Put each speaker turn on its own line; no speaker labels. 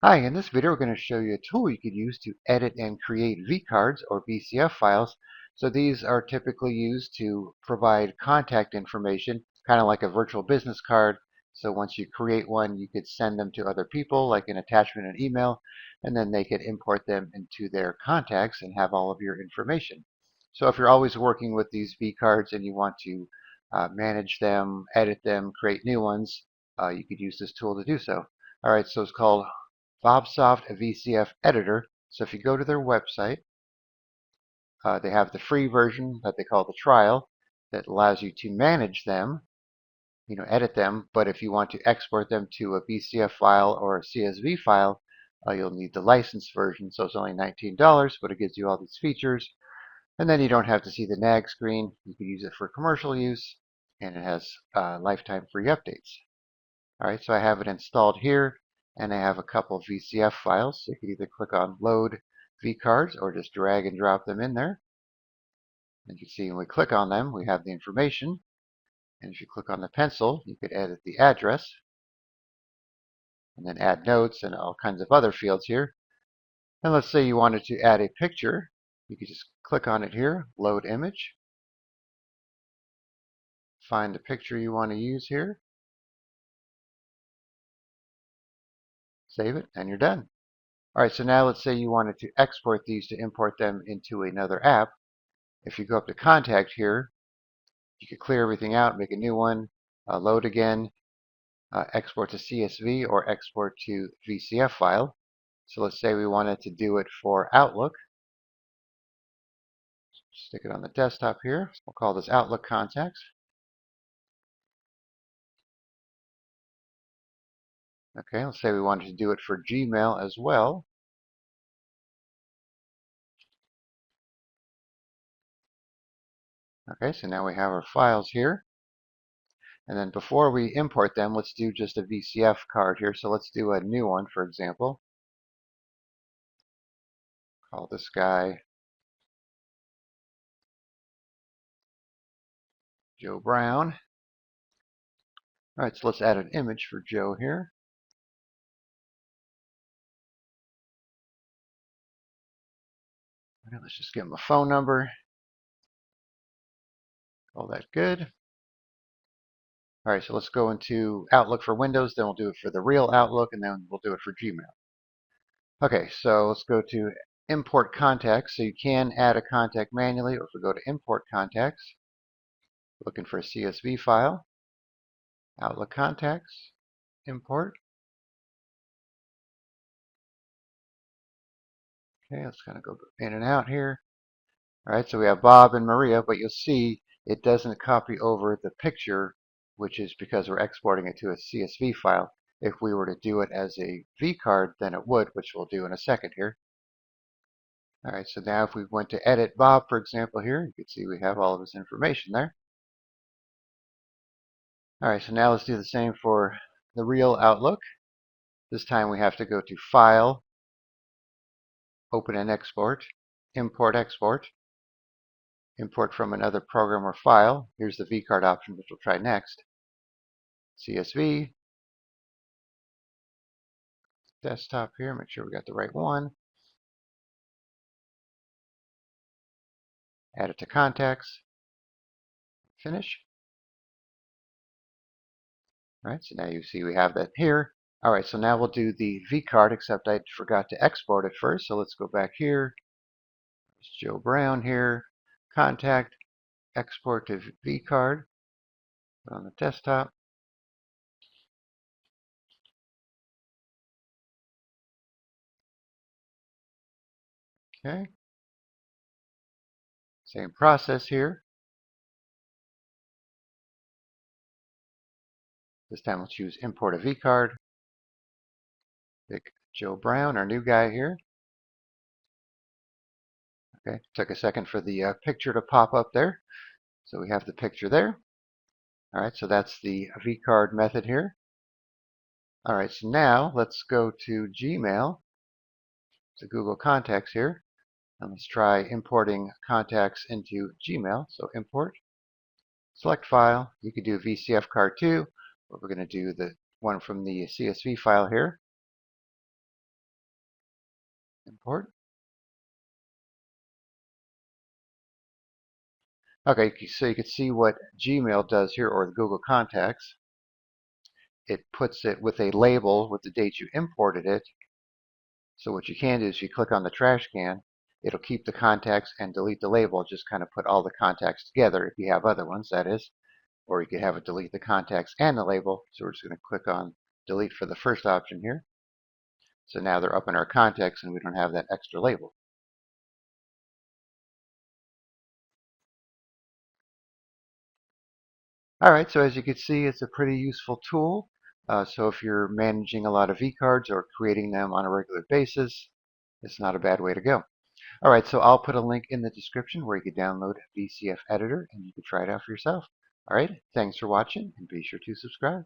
Hi, in this video we're going to show you a tool you could use to edit and create vCards or VCF files. So these are typically used to provide contact information, kind of like a virtual business card. So once you create one, you could send them to other people, like an attachment in an email, and then they could import them into their contacts and have all of your information. So if you're always working with these vCards and you want to manage them, edit them, create new ones, you could use this tool to do so. All right, so it's called Bobsoft VCF Editor. So if you go to their website, they have the free version that they call the trial that allows you to manage them, edit them. But if you want to export them to a VCF file or a CSV file, you'll need the licensed version. So it's only $19, but it gives you all these features. And then you don't have to see the nag screen. You can use it for commercial use, and it has lifetime free updates. All right, so I have it installed here, and I have a couple of VCF files. So you can either click on Load vCards or just drag and drop them in there. And you can see when we click on them, we have the information. And if you click on the pencil, you could edit the address, and then add notes and all kinds of other fields here. And let's say you wanted to add a picture. You could just click on it here, Load Image. Find the picture you want to use here. Save it, and you're done. All right, so now let's say you wanted to export these to import them into another app. If you go up to Contact here, you could clear everything out, make a new one, load again, export to CSV or export to VCF file. So let's say we wanted to do it for Outlook. Stick it on the desktop here. We'll call this Outlook Contacts. Okay, let's say we wanted to do it for Gmail as well. Okay, so now we have our files here. And then before we import them, let's do just a VCF card here. So let's do a new one, for example. Call this guy Joe Brown. All right, so let's add an image for Joe here. Right, let's just give him a phone number. All that good. All right, so let's go into Outlook for Windows, then we'll do it for the real Outlook, and then we'll do it for Gmail. Okay, so let's go to Import Contacts. So you can add a contact manually, or if we go to Import Contacts, looking for a CSV file, Outlook Contacts, Import. Okay, let's kind of go in and out here. All right, so we have Bob and Maria, but you'll see it doesn't copy over the picture, which is because we're exporting it to a CSV file. If we were to do it as a vCard, then it would, which we'll do in a second here. All right, so now if we went to edit Bob, for example, here, you can see we have all of his information there. All right, so now let's do the same for the real Outlook. This time we have to go to File, Open and Export, Import Export, import from another program or file. Here's the vCard option, which we'll try next. CSV, desktop here, make sure we got the right one. Add it to contacts, finish. All right, so now you see we have that here. All right, so now we'll do the vCard, except I forgot to export it first. So let's go back here. It's Joe Brown here. Contact, export to vCard on the desktop. Okay. Same process here. This time we'll choose import a vCard. Pick Joe Brown, our new guy here. Okay, took a second for the picture to pop up there. So we have the picture there. All right, so that's the vCard method here. All right, so now let's go to Gmail, to Google Contacts here, and let's try importing contacts into Gmail. So import, select file. You could do VCF card too, but we're going to do the one from the CSV file here. Import. Okay, so you can see what Gmail does here, or the Google Contacts. It puts it with a label with the date you imported it. So what you can do is you click on the trash can, it'll keep the contacts and delete the label, just kind of put all the contacts together if you have other ones, that is. Or you could have it delete the contacts and the label. So we're just going to click on delete for the first option here. So now they're up in our contacts and we don't have that extra label. All right, so as you can see, it's a pretty useful tool. So if you're managing a lot of vCards or creating them on a regular basis, it's not a bad way to go. All right, so I'll put a link in the description where you can download VCF Editor and you can try it out for yourself. All right, thanks for watching and be sure to subscribe.